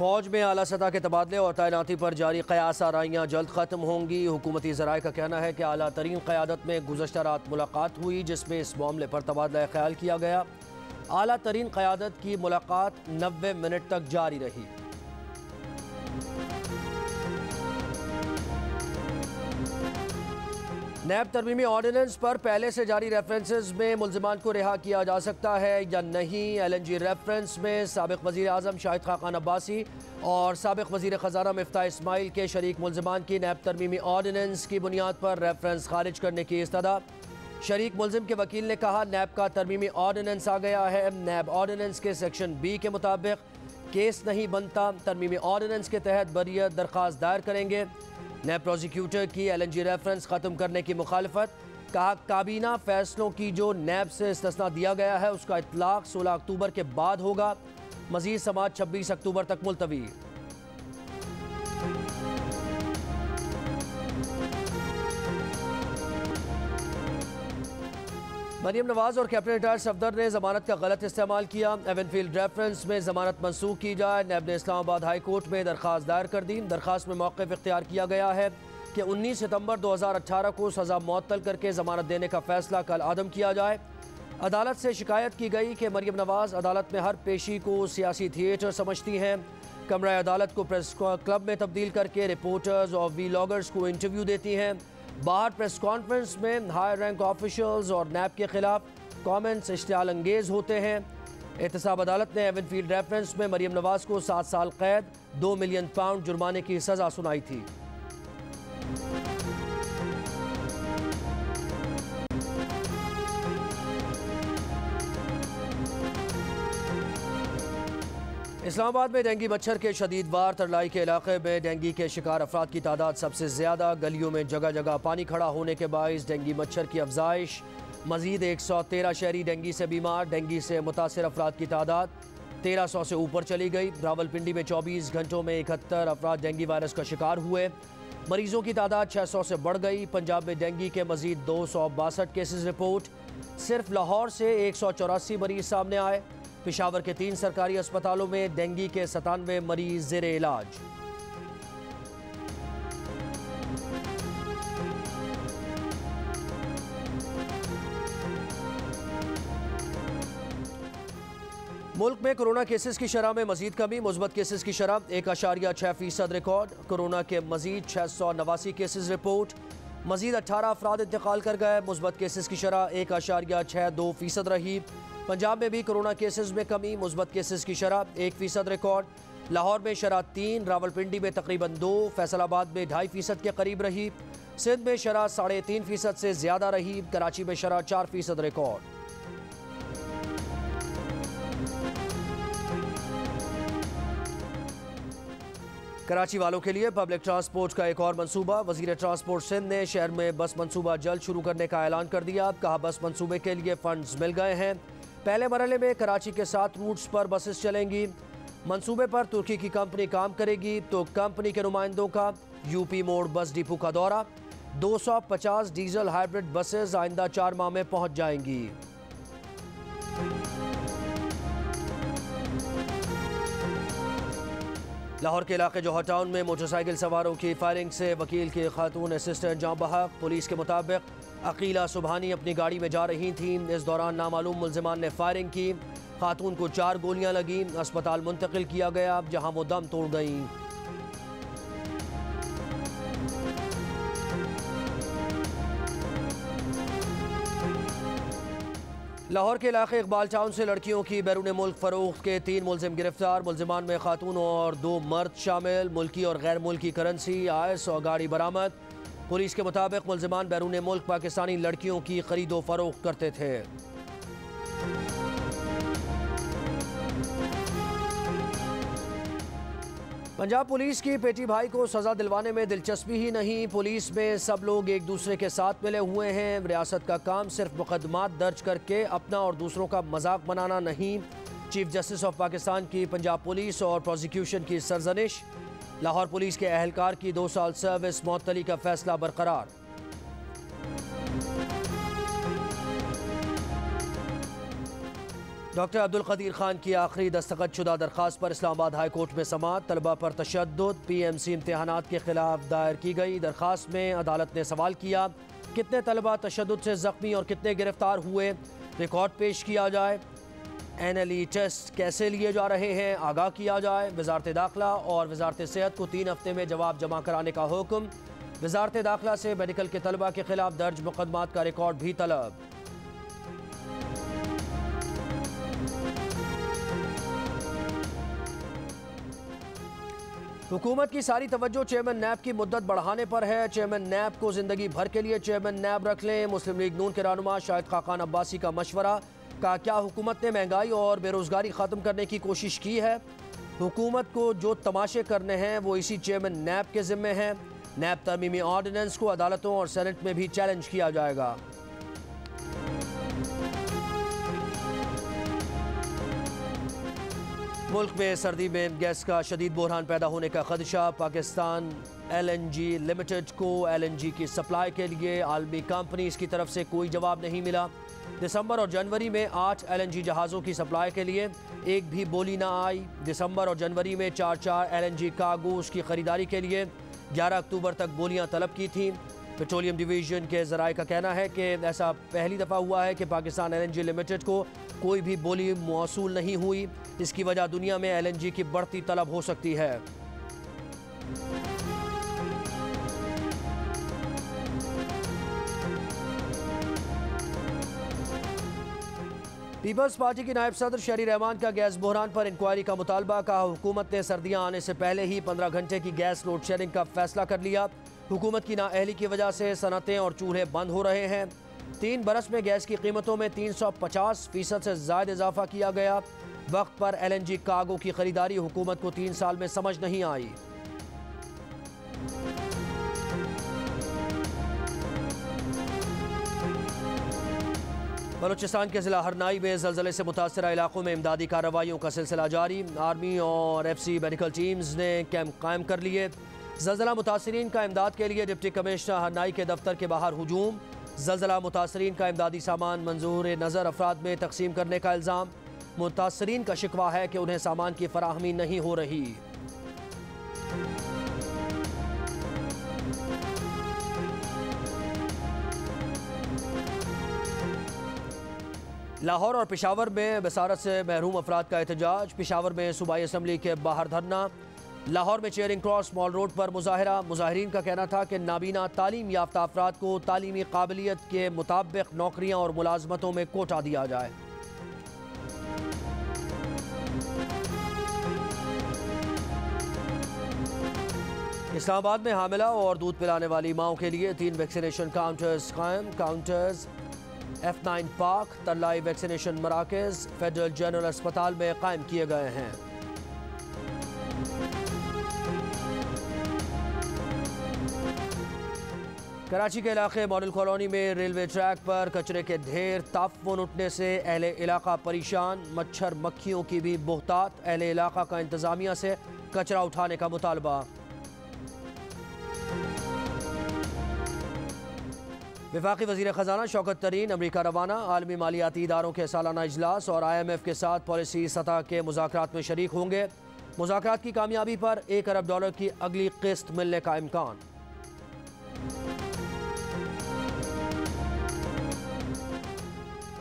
फ़ौज में आला सतह के तबादले और तैनाती पर जारी क़यास आराइयाँ जल्द ख़त्म होंगी। हुकूमती ज़राए का कहना है कि आला तरीन क़यादत में गुज़श्ता रात मुलाकात हुई, जिसमें इस मामले पर तबादला ख्याल किया गया। आला तरीन क़यादत की मुलाकात 90 मिनट तक जारी रही। नैब तरमीमी ऑर्डिनेंस पर पहले से जारी रेफरेंसेस में मुल्ज़िमान को रिहा किया जा सकता है या नहीं। LNG रेफरेंस में साबिक़ वज़ीर आज़म शाहिद खाकान अब्बासी और साबिक़ वज़ीर ख़ज़ाना मिफ्ताह इस्माइल के शरीक मुल्ज़िमान की नैब तरमीमी ऑर्डिनेंस की बुनियाद पर रेफरेंस खारिज करने की इस्तदा। शरीक मुल्ज़िम के वकील ने कहा, नैब का तरमीमी ऑर्डिनेंस आ गया है। नैब ऑर्डिनेंस के सेक्शन B के मुताबिक केस नहीं बनता। तरमीमी ऑर्डिनेंस के तहत बरियत दरख्वास्त दायर करेंगे। नैब प्रोसिक्यूटर की LNG रेफरेंस ख़त्म करने की मुखालफत। कहा, काबीना फैसलों की जो नैब से इस्तिस्ना दिया गया है उसका इतलाक़ 16 अक्टूबर के बाद होगा। मज़ीद समाअत 26 अक्टूबर तक मुलतवी। मरियम नवाज और कैप्टन रिटायर्ड सफदर ने जमानत का गलत इस्तेमाल किया। एवनफील्ड रेफरेंस में जमानत मनसूख की जाए। नैब ने इस्लामाबाद हाई कोर्ट में दरख्वास्त दायर कर दी। दरख्वास्त में मौक़िफ़ इख्तियार किया गया है कि 19 सितंबर 2018 को सज़ा मुअत्तल करके ज़मानत देने का फैसला कल आदम किया जाए। अदालत से शिकायत की गई कि मरियम नवाज अदालत में हर पेशी को सियासी थिएटर समझती हैं। कमरा अदालत को प्रेस क्लब में तब्दील करके रिपोर्टर्स और वीलॉगर्स को इंटरव्यू देती हैं। बाहर प्रेस कॉन्फ्रेंस में हाई रैंक ऑफिशियल्स और नैब के खिलाफ कमेंट्स इश्तियाल अंगेज होते हैं। एहतसाब अदालत ने एवनफील्ड रेफरेंस में मरियम नवाज को 7 साल कैद, 2 मिलियन पाउंड जुर्माने की सजा सुनाई थी। इस्लामाबाद में डेंगू मच्छर के शदीद वार। तरलाई के इलाके में डेंगू के शिकार अफराद की तादाद सबसे ज़्यादा। गलियों में जगह जगह पानी खड़ा होने के बाइस डेंगू मच्छर की अफजाइश। मजीद 113 शहरी डेंगू से बीमार। डेंगू से मुतासर अफराद की तादाद 1300 से ऊपर चली गई। रावलपिंडी में 24 घंटों में 71 अफराद डेंगू वायरस का शिकार हुए। मरीजों की तादाद 600 से बढ़ गई। पंजाब में डेंगू के मजीद 262 केसेज रिपोर्ट। सिर्फ लाहौर से 184 मरीज सामने आए। पेशावर के 3 सरकारी अस्पतालों में डेंगू के 97 मरीज ज़ेरे इलाज। मुल्क में कोरोना केसेस की शरह में मजीद कमी। मुस्बत केसेस की शरह 1.6% रिकॉर्ड। कोरोना के मजीद 689 केसेस रिपोर्ट। मजीद 18 अफराद इंतकाल कर गए। मुस्बत केसेस की शरह 1.62% रही। पंजाब में भी कोरोना केसेस में कमी। मुस्बत केसेस की शरह 1% रिकॉर्ड। लाहौर में शरह 3, रावलपिंडी में तकरीबन 2, फैसलाबाद में 2.5% के करीब रही। सिंध में शरह 3.5% से ज़्यादा रही। कराची में शरह 4% रिकॉर्ड। कराची वालों के लिए पब्लिक ट्रांसपोर्ट का एक और मंसूबा। वज़ीर ट्रांसपोर्ट सिंध ने शहर में बस मंसूबा जल्द शुरू करने का ऐलान कर दिया। कहा, बस मंसूबे के लिए फंड्स मिल गए हैं। पहले मरहले में कराची के 7 रूट्स पर बसेस चलेंगी। मंसूबे पर तुर्की की कंपनी काम करेगी तो कंपनी के नुमाइंदों का यूपी मोड़ बस डिपो का दौरा। 250 डीजल हाइब्रिड बसेस आइंदा 4 माह में पहुंच जाएंगी। लाहौर के इलाके जौहर टाउन में मोटरसाइकिल सवारों की फायरिंग से वकील की खातून असिस्टेंट जाँ बहक। पुलिस के मुताबिक अकीला सुबहानी अपनी गाड़ी में जा रही थीं। इस दौरान नामालूम मुल्जिमान ने फायरिंग की। खातून को 4 गोलियां लगीं। अस्पताल मुंतकिल किया गया, जहां वो दम तोड़ गईं। लाहौर के इलाके इकबाल टाउन से लड़कियों की बैरून मुल्क फरोख्त के 3 मुल्जिम गिरफ्तार। मुल्जिमान में खातून और 2 मर्द शामिल। मुल्की और गैर मुल्की करेंसी, आयस और गाड़ी बरामद। पुलिस के मुताबिक मुल्जिमान बैरून मुल्क पाकिस्तानी लड़कियों की खरीदो फरोख्त करते थे। पंजाब पुलिस की पेटी भाई को सजा दिलवाने में दिलचस्पी ही नहीं। पुलिस में सब लोग एक दूसरे के साथ मिले हुए हैं। रियासत का काम सिर्फ मुकदमात दर्ज करके अपना और दूसरों का मजाक बनाना नहीं। चीफ जस्टिस ऑफ पाकिस्तान की पंजाब पुलिस और प्रोसिक्यूशन की सरजनिश। लाहौर पुलिस के अहलकार की 2 साल सर्विस मुअत्तली का फैसला बरकरार। डॉक्टर अब्दुल कदीर खान की आखिरी दस्तखत शुदा दरखास्त पर इस्लामाबाद हाई कोर्ट में समाअत। तलबा पर तशद्दुद PMC इम्तिहानात के खिलाफ दायर की गई दरखास्त में अदालत ने सवाल किया कितने तलबा तशद्दुद से ज़ख्मी और कितने गिरफ्तार हुए, रिकॉर्ड पेश किया जाए। NLE टेस्ट कैसे लिए जा रहे हैं आगाह किया जाए। वजारत दाखिला और वजारत सेहत को 3 हफ्ते में जवाब जमा कराने का हुक्म। वजारत दाखिला से मेडिकल के तलबा के खिलाफ दर्ज मुकदमात का रिकॉर्ड भी तलब। हुकूमत की सारी तवज्जो चेयरमैन नैब की मुद्दत बढ़ाने पर है। चेयरमैन नैब को जिंदगी भर के लिए चेयरमैन नैब रख लें। मुस्लिम लीग नून के रहनुमा शाहिद खाकान अब्बासी का मशवरा। का क्या हुकूमत ने महंगाई और बेरोजगारी ख़त्म करने की कोशिश की है? हुकूमत को जो तमाशे करने हैं वो इसी चेयरमैन नैब के जिम्मे हैं। नैब तरमीमी ऑर्डिनेंस को अदालतों और सेनेट में भी चैलेंज किया जाएगा। मुल्क में सर्दी में गैस का शदीद बहरान पैदा होने का खदशा। पाकिस्तान LNG लिमिटेड को LNG की सप्लाई के लिए आलमी कंपनीज की तरफ से कोई जवाब नहीं मिला। दिसंबर और जनवरी में 8 LNG जहाज़ों की सप्लाई के लिए एक भी बोली ना आई। दिसंबर और जनवरी में 4 LNG कार्गोस की खरीदारी के लिए 11 अक्टूबर तक बोलियां तलब की थीं। पेट्रोलियम डिवीजन के ज़राए का कहना है कि ऐसा पहली दफ़ा हुआ है कि पाकिस्तान LNG लिमिटेड को कोई भी बोली मौसूल नहीं हुई। इसकी वजह दुनिया में LNG की बढ़ती तलब हो सकती है। पीपल्स पार्टी की नायब सदर शहरी रहमान का गैस बहरान पर इंक्वायरी का मुतालबा। कहा हुकूमत ने सर्दियां आने से पहले ही 15 घंटे की गैस लोड शेयरिंग का फैसला कर लिया। हुकूमत की नाअहली की वजह से सनतें और चूल्हे बंद हो रहे हैं। 3 बरस में गैस की कीमतों में 350% से ज़्यादा इजाफा किया गया। वक्त पर LNG कार्गो की खरीदारी हुकूमत को 3 साल में समझ नहीं आई। बलूचिस्तान के ज़िला हरनाई में ज़लज़ले से मुतासरा इलाकों में इमदादी कार्रवाइयों का सिलसिला जारी। आर्मी और FC मेडिकल टीम्स ने कैंप कायम कर लिए। ज़लज़ला मुतासरीन का इमदाद के लिए डिप्टी कमिश्नर हरनाई के दफ्तर के बाहर हुजूम। ज़लज़ला मुतासरीन का इमदादी सामान मंजूर नज़र अफराद में तकसीम करने का इल्ज़ाम। मुतासरीन का शिकवा है कि उन्हें सामान की फराहमी नहीं हो रही। लाहौर और पेशावर में बसारत से महरूम अफराद का एहतजाज। पेशावर में सूबाई असम्बली के बाहर धरना। लाहौर में चेयरिंग क्रॉस मॉल रोड पर मुजाहिरा। मुजाहिरीन का कहना था कि नाबीना तालीम याफ्ता अफराद को तालीमी काबिलियत के मुताबिक नौकरियां और मुलाजमतों में कोटा दिया जाए। इस्लामाबाद में हामिला और दूध पिलाने वाली माओं के लिए 3 वैक्सीनेशन काउंटर्स कायम। Counters F9 park, Tarlai vaccination मराकज़, फेडरल जनरल अस्पताल में कायम किए गए हैं। कराची के इलाके मॉडल कॉलोनी में रेलवे ट्रैक पर कचरे के ढेर। ताफून उठने से अहले इलाका परेशान। मच्छर मक्खियों की भी बोहतात। अहले इलाका का इंतजामिया से कचरा उठाने का मुतालबा। वफाकी वज़ीर ख़जाना शौकत तरीन अमरीका रवाना। आलमी मालियाती इदारों के सालाना इजलास और IMF के साथ पॉलिसी सतह के मुज़ाकरात में शरीक होंगे। मुज़ाकरात की कामयाबी पर $1 अरब की अगली किस्त मिलने का इम्कान।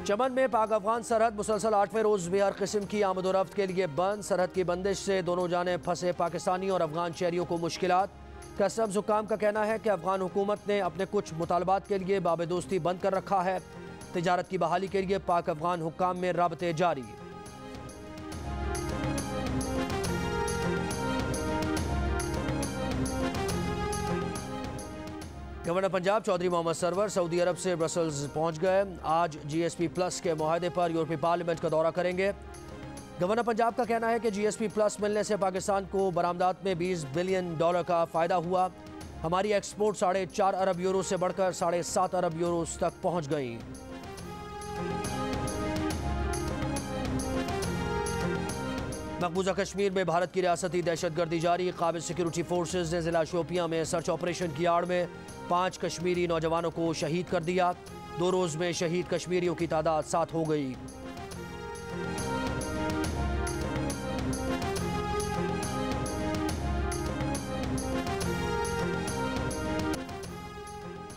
चमन में पाक अफगान सरहद मुसलसल 8वें रोज़ भी हर किस्म की आमदोरफ्त के लिए बंद। सरहद की बंदिश से दोनों जाने फंसे पाकिस्तानी और अफगान शहरियों को मुश्किलात। कस्टम्स हुकाम का कहना है कि अफगान हुकूमत ने अपने कुछ मुतालबात के लिए बाब दोस्ती बंद कर रखा है। तिजारत की बहाली के लिए पाक अफगान हुकाम में राबते जारी। Governor Punjab Chaudhry Mohammad Sarwar Saudi Arab से ब्रसल्स पहुंच गए। आज GSP+ के मुआहदे पर यूरोपीय पार्लियामेंट का दौरा करेंगे। गवर्नर पंजाब का कहना है कि GSP+ मिलने से पाकिस्तान को बरामदात में $20 बिलियन का फ़ायदा हुआ। हमारी एक्सपोर्ट 4.5 अरब यूरो से बढ़कर 7.5 अरब यूरो तक पहुंच गई। मकबूजा कश्मीर में भारत की रियासती दहशतगर्दी जारी। काबिल सिक्योरिटी फोर्सेज ने ज़िला शोपियां में सर्च ऑपरेशन की आड़ में 5 कश्मीरी नौजवानों को शहीद कर दिया। 2 रोज़ में शहीद कश्मीरियों की तादाद 7 हो गई।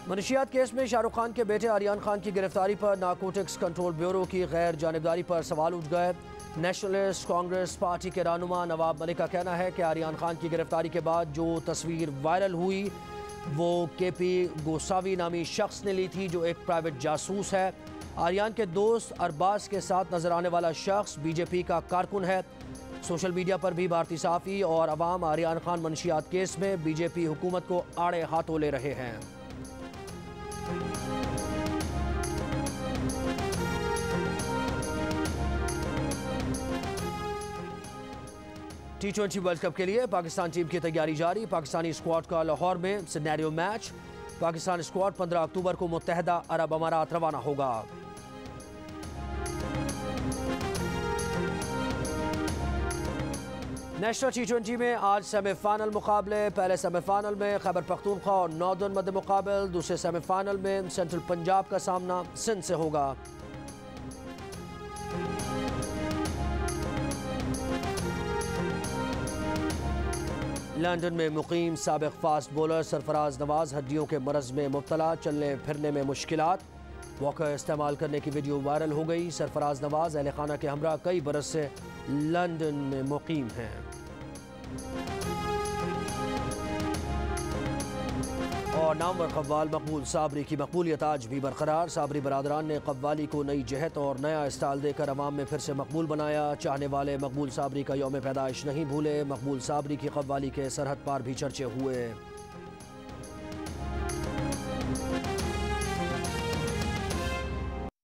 मनशियात केस में शाहरुख खान के बेटे आर्यन खान की गिरफ्तारी पर नारकोटिक्स कंट्रोल ब्यूरो की गैर जानिबदारी पर सवाल उठ गए। नेशनलिस्ट कांग्रेस पार्टी के रहनुमा नवाब मलिक का कहना है कि आर्यन खान की गिरफ्तारी के बाद जो तस्वीर वायरल हुई वो केपी गोसावी नामी शख्स ने ली थी, जो एक प्राइवेट जासूस है। आर्यन के दोस्त अरबाज के साथ नजर आने वाला शख्स बीजेपी का कारकुन है। सोशल मीडिया पर भी भारतीय सहाफ़ी और अवाम आर्यन खान मनशियात केस में बीजेपी हुकूमत को आड़े हाथों ले रहे हैं। T20 वर्ल्ड कप के लिए पाकिस्तान टीम की तैयारी जारी। पाकिस्तानी स्क्वाड का लाहौर में सिनेरियो मैच। पाकिस्तान स्क्वाड 15 अक्टूबर को मुत्तहदा अरब अमारात रवाना होगा। नेशनल T20 में आज सेमीफाइनल मुकाबले। पहले सेमीफाइनल में खैबर पख्तूनख्वा और नॉर्दर्न मध्य मुकाबल। दूसरे सेमीफाइनल में सेंट्रल पंजाब का सामना सिंध से होगा। लंदन में मुकीम साबिक फास्ट बॉलर सरफराज नवाज हड्डियों के मरज में मुब्तला, चलने फिरने में मुश्किलात। वॉकर इस्तेमाल करने की वीडियो वायरल हो गई। सरफराज नवाज अहले खाना के हमरा कई बरस से लंदन में मुकीम हैं। और नामवर कव्वाल मकबूल साबरी की मकबूलियत आज भी बरकरार। साबरी बरादरान ने कव्वाली को नई जहत और नया स्टाइल देकर अवाम में फिर से मकबूल बनाया। चाहने वाले मकबूल साबरी का यौम पैदाइश नहीं भूले। मकबूल साबरी की कव्वाली के सरहद पार भी चर्चे हुए।